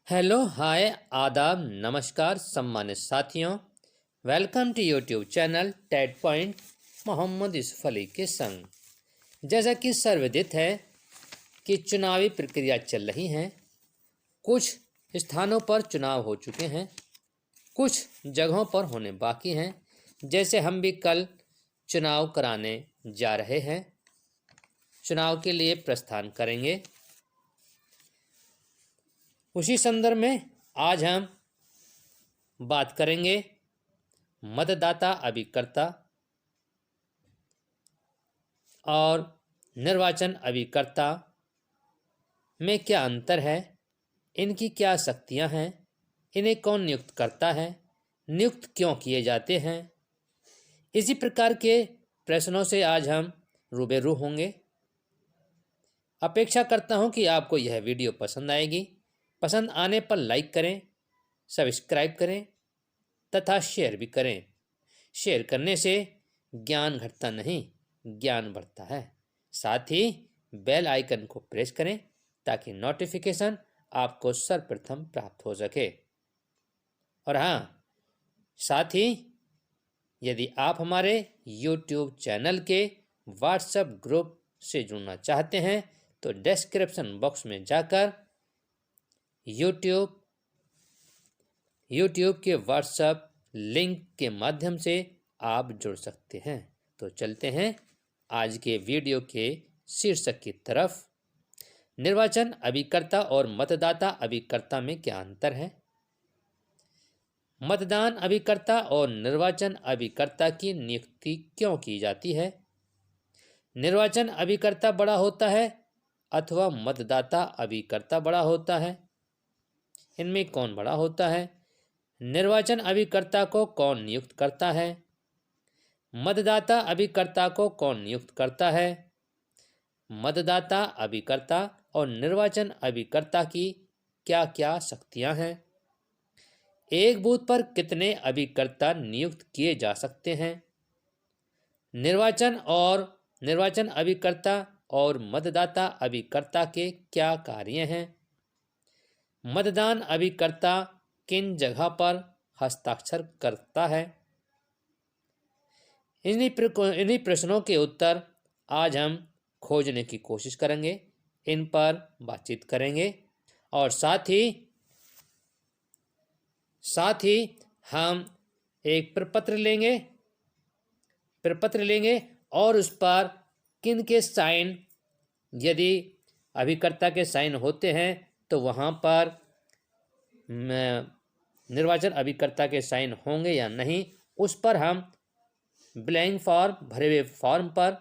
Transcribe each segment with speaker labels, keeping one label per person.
Speaker 1: Hello hi आदाब नमस्कार सम्मानित साथियों। Welcome to YouTube channel Ted point Mohammad Yusuf Ali के संग। जैसा कि सर्वविदित है कि चुनावी प्रक्रिया चल रही हैं। कुछ स्थानों पर चुनाव हो चुके हैं, कुछ जगहों पर होने बाकी हैं। जैसे हम भी कल चुनाव कराने जा रहे हैं, चुनाव के लिए प्रस्थान करेंगे। उसी संदर्भ में आज हम बात करेंगे मतदाता अभिकर्ता और निर्वाचन अभिकर्ता में क्या अंतर है, इनकी क्या शक्तियां हैं, इन्हें कौन नियुक्त करता है, नियुक्त क्यों किए जाते हैं। इसी प्रकार के प्रश्नों से आज हम रूबरू होंगे। अपेक्षा करता हूं कि आपको यह वीडियो पसंद आएगी। पसंद आने पर लाइक करें, सब्सक्राइब करें तथा शेयर भी करें। शेयर करने से ज्ञान घटता नहीं, ज्ञान बढ़ता है। साथ ही बेल आइकन को प्रेस करें ताकि नोटिफिकेशन आपको सर्वप्रथम प्राप्त हो सके। और हाँ, साथ ही यदि आप हमारे YouTube चैनल के व्हाट्सएप ग्रुप से जुड़ना चाहते हैं तो डिस्क्रिप्शन बॉक्स में जाकर YouTube के व्हाट्सएप लिंक के माध्यम से आप जुड़ सकते हैं। तो चलते हैं आज के वीडियो के शीर्षक की तरफ। निर्वाचन अभिकर्ता और मतदाता अभिकर्ता में क्या अंतर है? मतदान अभिकर्ता और निर्वाचन अभिकर्ता की नियुक्ति क्यों की जाती है? निर्वाचन अभिकर्ता बड़ा होता है अथवा मतदाता अभिकर्ता बड़ा होता है? इनमें कौन बड़ा होता है? निर्वाचन अभिकर्ता को कौन नियुक्त करता है? मतदाता अभिकर्ता को कौन नियुक्त करता है? मतदाता अभिकर्ता और निर्वाचन अभिकर्ता की क्या क्या शक्तियां हैं? एक बूथ पर कितने अभिकर्ता नियुक्त किए जा सकते हैं? निर्वाचन अभिकर्ता और मतदाता अभिकर्ता के क्या कार्य हैं? मतदान अभिकर्ता किन जगह पर हस्ताक्षर करता है? इन्हीं प्रश्नों के उत्तर आज हम खोजने की कोशिश करेंगे, इन पर बातचीत करेंगे और साथ ही हम एक प्रपत्र लेंगे और उस पर किन के साइन, यदि अभिकर्ता के साइन होते हैं तो वहाँ पर निर्वाचन अभिकर्ता के साइन होंगे या नहीं, उस पर हम ब्लैंक फॉर्म भरे हुए फॉर्म पर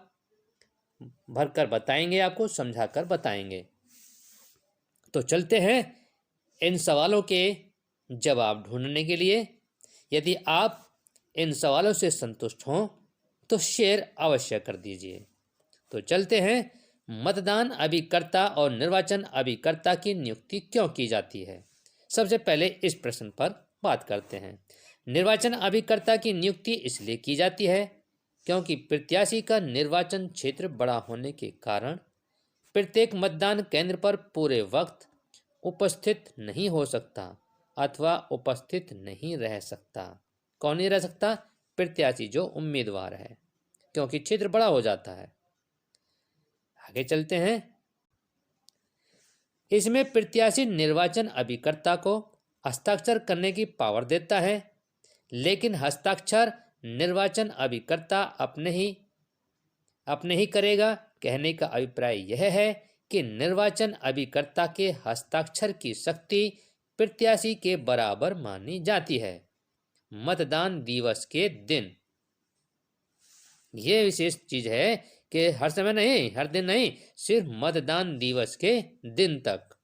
Speaker 1: भरकर बताएंगे, आपको समझाकर बताएंगे। तो चलते हैं इन सवालों के जवाब ढूंढने के लिए। यदि आप इन सवालों से संतुष्ट हों तो शेयर अवश्य कर दीजिए। तो चलते हैं, मतदान अभिकर्ता और निर्वाचन अभिकर्ता की नियुक्ति क्यों की जाती है? सबसे पहले इस प्रश्न पर बात करते हैं। निर्वाचन अभिकर्ता की नियुक्ति इसलिए की जाती है क्योंकि प्रत्याशी का निर्वाचन क्षेत्र बड़ा होने के कारण प्रत्येक मतदान केंद्र पर पूरे वक्त उपस्थित नहीं हो सकता अथवा उपस्थित नहीं रह सकता। कौन नहीं रह सकता? प्रत्याशी, जो उम्मीदवार है, क्योंकि क्षेत्र बड़ा हो जाता है। आगे चलते हैं। इसमें प्रत्याशी निर्वाचन अभिकर्ता को हस्ताक्षर करने की पावर देता है, लेकिन हस्ताक्षर निर्वाचन अभिकर्ता अपने ही करेगा। कहने का अभिप्राय यह है कि निर्वाचन अभिकर्ता के हस्ताक्षर की शक्ति प्रत्याशी के बराबर मानी जाती है। मतदान दिवस के दिन यह विशेष चीज है कि हर समय नहीं, हर दिन नहीं, सिर्फ मतदान दिवस के दिन तक।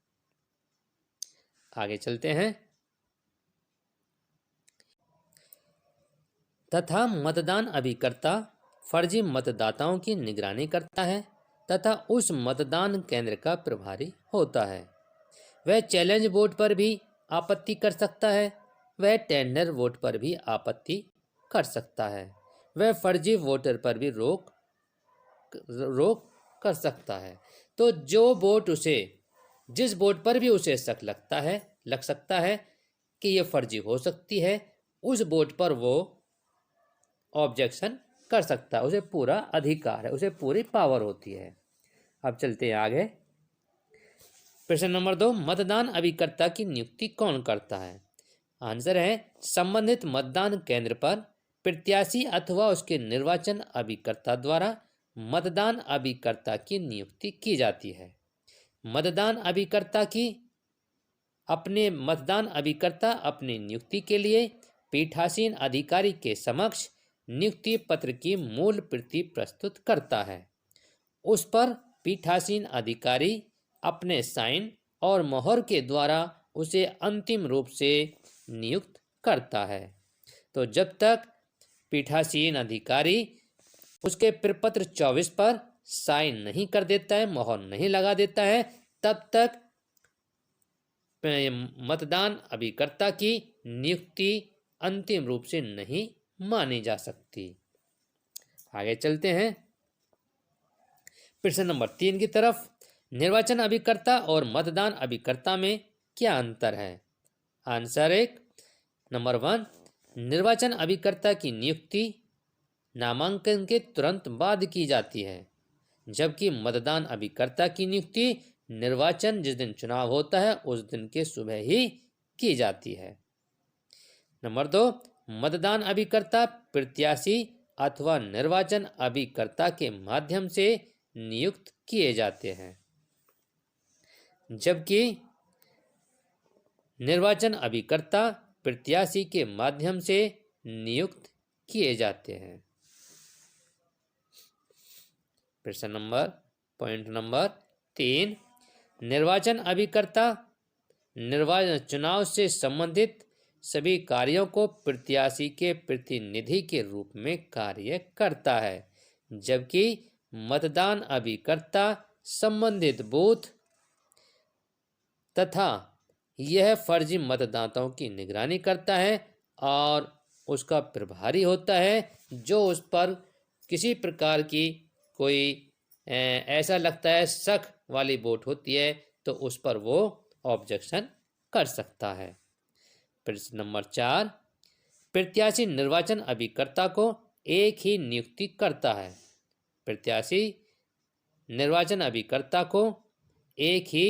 Speaker 1: आगे चलते हैं। तथा मतदान अभिकर्ता फर्जी मतदाताओं की निगरानी करता है तथा उस मतदान केंद्र का प्रभारी होता है। वह चैलेंज वोट पर भी आपत्ति कर सकता है, वह टेंडर वोट पर भी आपत्ति कर सकता है, वह फर्जी वोटर पर भी रोक कर सकता है। तो जो वोट उसे जिस वोट पर भी उसे शक लग सकता है कि यह फर्जी हो सकती है, उस वोट पर वो ऑब्जेक्शन कर सकता है, उसे पूरा अधिकार है, उसे पूरी पावर होती है। अब चलते हैं आगे। प्रश्न नंबर 2, मतदान अभिकर्ता की नियुक्ति कौन करता है? आंसर है संबंधित मतदान केंद्र पर प्रत्याशी अथवा उसके निर्वाचन अभिकर्ता द्वारा मतदान अभिकर्ता की नियुक्ति की जाती है। मतदान अभिकर्ता अपनी नियुक्ति के लिए पीठासीन अधिकारी के समक्ष नियुक्ति पत्र की मूल प्रति प्रस्तुत करता है। उस पर पीठासीन अधिकारी अपने साइन और मोहर के द्वारा उसे अंतिम रूप से नियुक्त करता है। तो जब तक पीठासीन अधिकारी उसके प्रपत्र 24 पर साइन नहीं कर देता है, मोहर नहीं लगा देता है, तब तक मतदान अभिकर्ता की नियुक्ति अंतिम रूप से नहीं मानी जा सकती। आगे चलते हैं प्रश्न नंबर 3 की तरफ। निर्वाचन अभिकर्ता और मतदान अभिकर्ता में क्या अंतर है? आंसर 1, नंबर 1, निर्वाचन अभिकर्ता की नियुक्ति नामांकन के तुरंत बाद की जाती है, जबकि मतदान अभिकर्ता की नियुक्ति निर्वाचन जिस दिन चुनाव होता है उस दिन के सुबह ही की जाती है। नंबर 2, मतदान अभिकर्ता प्रत्याशी अथवा निर्वाचन अभिकर्ता के माध्यम से नियुक्त किए जाते हैं, जबकि निर्वाचन अभिकर्ता प्रत्याशी के माध्यम से नियुक्त किए जाते हैं। पॉइंट नंबर 3, निर्वाचन अभिकर्ता चुनाव से संबंधित सभी कार्यों को प्रत्याशी के प्रतिनिधि के रूप में कार्य करता है, जबकि मतदान अभिकर्ता संबंधित बूथ तथा यह फर्जी मतदाताओं की निगरानी करता है और उसका प्रभारी होता है। जो उस पर किसी प्रकार की कोई ऐसा लगता है शक वाली वोट होती है तो उस पर वो ऑब्जेक्शन कर सकता है। प्रश्न नंबर 4, प्रत्याशी निर्वाचन अभिकर्ता को एक ही नियुक्ति करता है। प्रत्याशी निर्वाचन अभिकर्ता को एक ही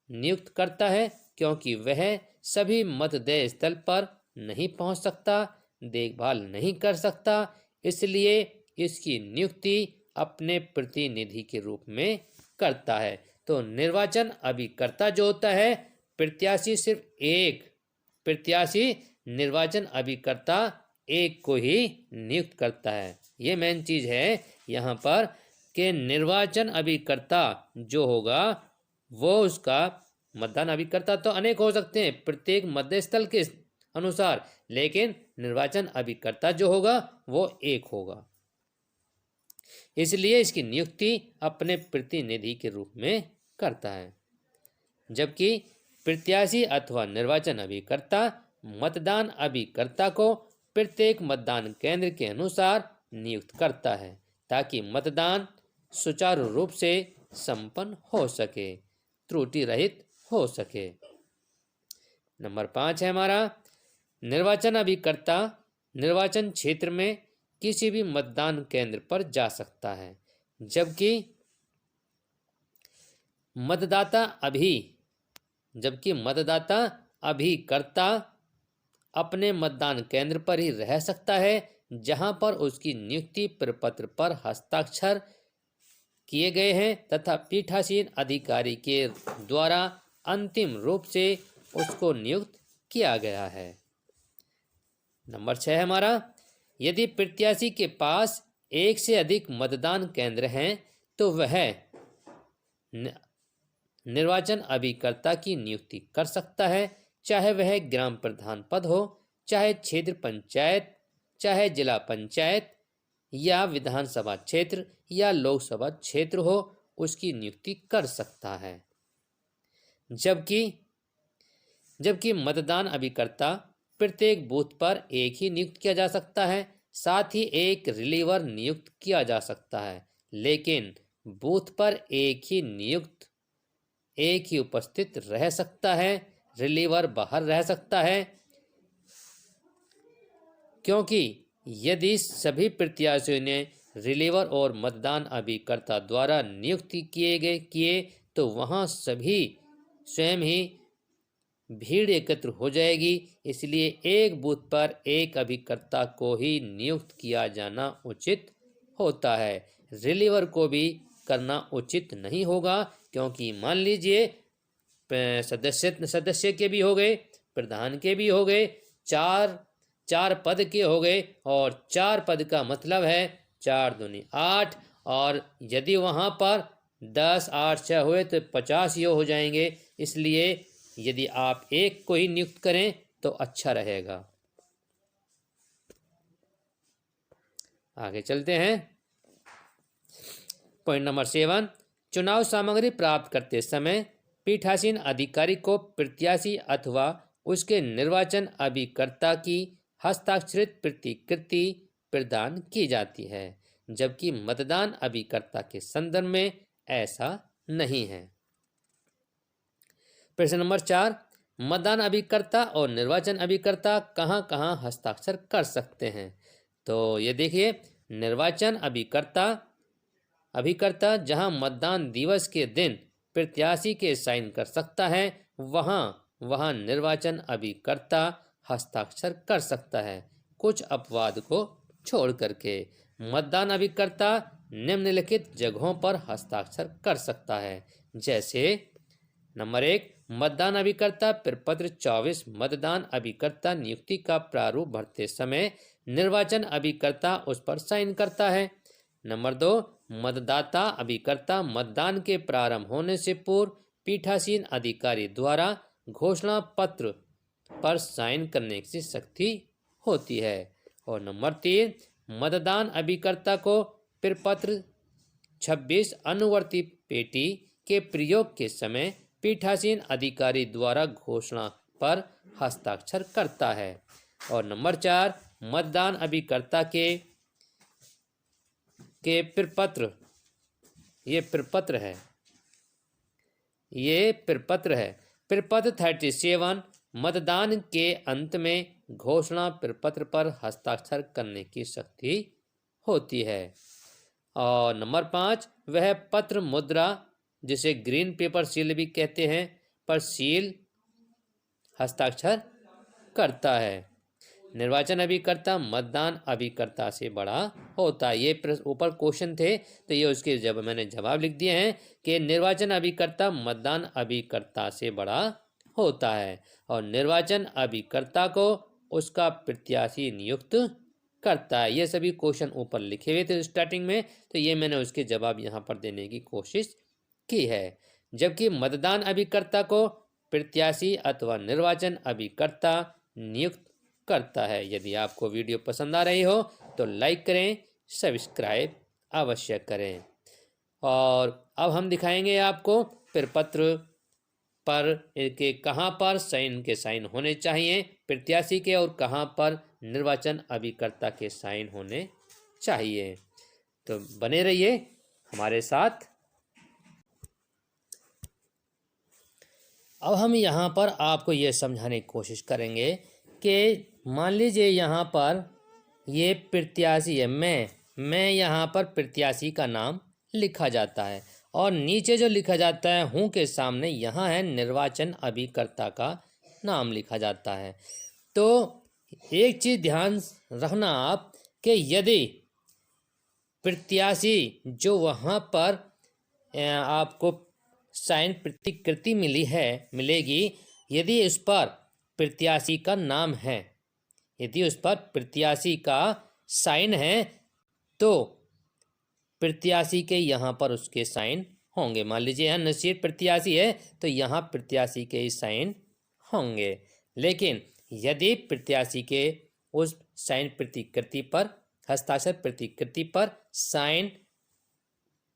Speaker 1: नियुक्त करता है क्योंकि वह सभी मतदेय स्थल पर नहीं पहुंच सकता, देखभाल नहीं कर सकता, इसलिए इसकी नियुक्ति अपने प्रतिनिधि के रूप में करता है। तो निर्वाचन अभिकर्ता जो होता है, प्रत्याशी निर्वाचन अभिकर्ता एक को ही नियुक्त करता है। ये मेन चीज है यहाँ पर कि निर्वाचन अभिकर्ता जो होगा वो उसका मतदान अभिकर्ता तो अनेक हो सकते हैं प्रत्येक मतदेय स्थल के अनुसार, लेकिन निर्वाचन अभिकर्ता जो होगा वो एक होगा, इसलिए इसकी नियुक्ति अपने प्रतिनिधि के रूप में करता है। जबकि प्रत्याशी अथवा निर्वाचन अभिकर्ता मतदान अभिकर्ता को प्रत्येक मतदान केंद्र के अनुसार नियुक्त करता है ताकि मतदान सुचारू रूप से संपन्न हो सके, त्रुटि रहित हो सके। नंबर 5 है हमारा, निर्वाचन अभिकर्ता निर्वाचन क्षेत्र में किसी भी मतदान केंद्र पर जा सकता है, जबकि मतदाता अभिकर्ता अपने मतदान केंद्र पर ही रह सकता है जहां पर उसकी नियुक्ति प्रपत्र पर हस्ताक्षर किए गए हैं तथा पीठासीन अधिकारी के द्वारा अंतिम रूप से उसको नियुक्त किया गया है। नंबर 6 है हमारा, यदि प्रत्याशी के पास एक से अधिक मतदान केंद्र हैं तो वह निर्वाचन अभिकर्ता की नियुक्ति कर सकता है, चाहे वह ग्राम प्रधान पद हो, चाहे क्षेत्र पंचायत, चाहे जिला पंचायत या विधानसभा क्षेत्र या लोकसभा क्षेत्र हो, उसकी नियुक्ति कर सकता है। जबकि मतदान अभिकर्ता प्रत्येक बूथ पर एक ही नियुक्त किया जा सकता है, साथ ही एक रिलीवर नियुक्त किया जा सकता है, लेकिन बूथ पर एक ही नियुक्त एक ही उपस्थित रह सकता है, रिलीवर बाहर रह सकता है, क्योंकि यदि सभी प्रत्याशियों ने रिलीवर और मतदान अभिकर्ता द्वारा नियुक्त किए तो वहां सभी स्वयं ही भीड़ एकत्र हो जाएगी। इसलिए एक बूथ पर एक अभिकर्ता को ही नियुक्त किया जाना उचित होता है। रिलीवर को भी करना उचित नहीं होगा, क्योंकि मान लीजिए सदस्य के भी हो गए, प्रधान के भी हो गए, चार पद के हो गए, और 4 पद का मतलब है 4 दूनी 8, और यदि वहां पर 10 8 6 हुए तो 50 ये हो जाएंगे। इसलिए यदि आप एक को ही नियुक्त करें तो अच्छा रहेगा। आगे चलते हैं। पॉइंट नंबर 7, चुनाव सामग्री प्राप्त करते समय पीठासीन अधिकारी को प्रत्याशी अथवा उसके निर्वाचन अभिकर्ता की हस्ताक्षरित प्रतिकृति प्रदान की जाती है, जबकि मतदान अभिकर्ता के संदर्भ में ऐसा नहीं है। प्रश्न नंबर 4, मतदान अभिकर्ता और निर्वाचन अभिकर्ता कहाँ कहाँ हस्ताक्षर कर सकते हैं? तो ये देखिए, निर्वाचन अभिकर्ता जहां मतदान दिवस के दिन प्रत्याशी के साइन कर सकता है, वहां निर्वाचन अभिकर्ता हस्ताक्षर कर सकता है, कुछ अपवाद को छोड़ करके। मतदान अभिकर्ता निम्नलिखित जगहों पर हस्ताक्षर कर सकता है, जैसे नंबर 1, मतदान अभिकर्ता प्रपत्र 24 मतदान अभिकर्ता नियुक्ति का प्रारूप भरते समय निर्वाचन अभिकर्ता उस पर साइन करता है। नंबर 2, मतदाता अभिकर्ता मतदान के प्रारंभ होने से पूर्व पीठासीन अधिकारी द्वारा घोषणा पत्र पर साइन करने की शक्ति होती है। और नंबर 3, मतदान अभिकर्ता को प्रपत्र 26 अनुवर्ती पेटी के प्रयोग के समय पीठासीन अधिकारी द्वारा घोषणा पर हस्ताक्षर करता है। और नंबर 4, मतदान अभिकर्ता के प्रपत्र, ये प्रपत्र है प्रपत्र 37 मतदान के अंत में घोषणा प्रपत्र पर हस्ताक्षर करने की शक्ति होती है। और नंबर 5, वह पत्र मुद्रा, जिसे ग्रीन पेपर सील भी कहते हैं, पर सील हस्ताक्षर करता है। निर्वाचन अभिकर्ता मतदान अभिकर्ता से बड़ा होता है। ये ऊपर क्वेश्चन थे तो ये उसके मैंने जवाब लिख दिए हैं कि निर्वाचन अभिकर्ता मतदान अभिकर्ता से बड़ा होता है, और निर्वाचन अभिकर्ता को उसका प्रत्याशी नियुक्त करता है। ये सभी क्वेश्चन ऊपर लिखे हुए थे स्टार्टिंग में, तो ये मैंने उसके जवाब यहाँ पर देने की कोशिश की है। जबकि मतदान अभिकर्ता को प्रत्याशी अथवा निर्वाचन अभिकर्ता नियुक्त करता है। यदि आपको वीडियो पसंद आ रही हो तो लाइक करें, सब्सक्राइब अवश्य करें। और अब हम दिखाएंगे आपको प्रपत्र पर के कहाँ पर साइन होने चाहिए प्रत्याशी के, और कहाँ पर निर्वाचन अभिकर्ता के साइन होने चाहिए। तो बने रहिए हमारे साथ। अब हम यहाँ पर आपको ये समझाने की कोशिश करेंगे कि मान लीजिए यहाँ पर ये प्रत्याशी है, मैं यहाँ पर प्रत्याशी का नाम लिखा जाता है, और नीचे जो लिखा जाता है हूँ के सामने यहाँ है निर्वाचन अभिकर्ता का नाम लिखा जाता है। तो एक चीज़ ध्यान रखना आप कि यदि प्रत्याशी जो वहाँ पर आपको साइन प्रतिकृति मिलेगी, यदि उस पर प्रत्याशी का नाम है, यदि उस पर प्रत्याशी का साइन है, तो प्रत्याशी के यहाँ पर उसके साइन होंगे। मान लीजिए यहाँ नसीर प्रत्याशी है तो यहाँ प्रत्याशी के ही साइन होंगे। लेकिन यदि प्रत्याशी के उस साइन प्रतिकृति पर, हस्ताक्षर प्रतिकृति पर साइन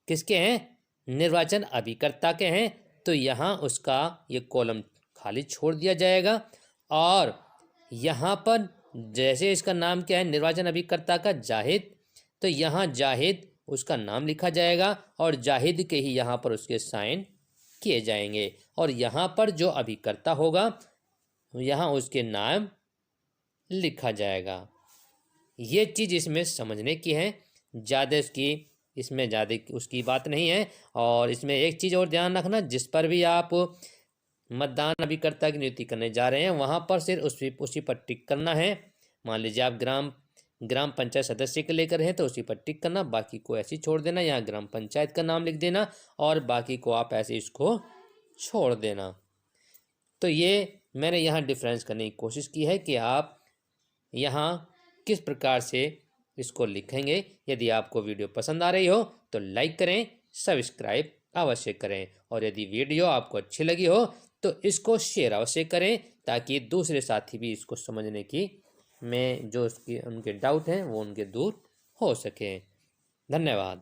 Speaker 1: किसके हैं, निर्वाचन अभिकर्ता के हैं, तो यहाँ उसका ये कॉलम खाली छोड़ दिया जाएगा, और यहाँ पर जैसे इसका नाम क्या है निर्वाचन अभिकर्ता का जाहिद, तो यहाँ जाहिद उसका नाम लिखा जाएगा, और जाहिद के ही यहाँ पर उसके साइन किए जाएंगे। और यहाँ पर जो अभिकर्ता होगा यहाँ उसके नाम लिखा जाएगा। ये चीज़ इसमें समझने की है, ज़्यादा इसमें ज़्यादा उसकी बात नहीं है। और इसमें एक चीज़ और ध्यान रखना, जिस पर भी आप मतदान अभिकर्ता की नियुक्ति करने जा रहे हैं वहाँ पर सिर्फ उसी पर टिक करना है। मान लीजिए आप ग्राम पंचायत सदस्य के लेकर हैं तो उसी पर टिक करना, बाकी को ऐसे ही छोड़ देना। यहाँ ग्राम पंचायत का नाम लिख देना और बाकी को आप ऐसे इसको छोड़ देना। तो ये मैंने यहाँ डिफरेंस करने की कोशिश की है कि आप यहाँ किस प्रकार से इसको लिखेंगे। यदि आपको वीडियो पसंद आ रही हो तो लाइक करें, सब्सक्राइब अवश्य करें, और यदि वीडियो आपको अच्छी लगी हो तो इसको शेयर अवश्य करें ताकि दूसरे साथी भी इसको समझने की में जो उनके डाउट हैं वो उनके दूर हो सकें। धन्यवाद।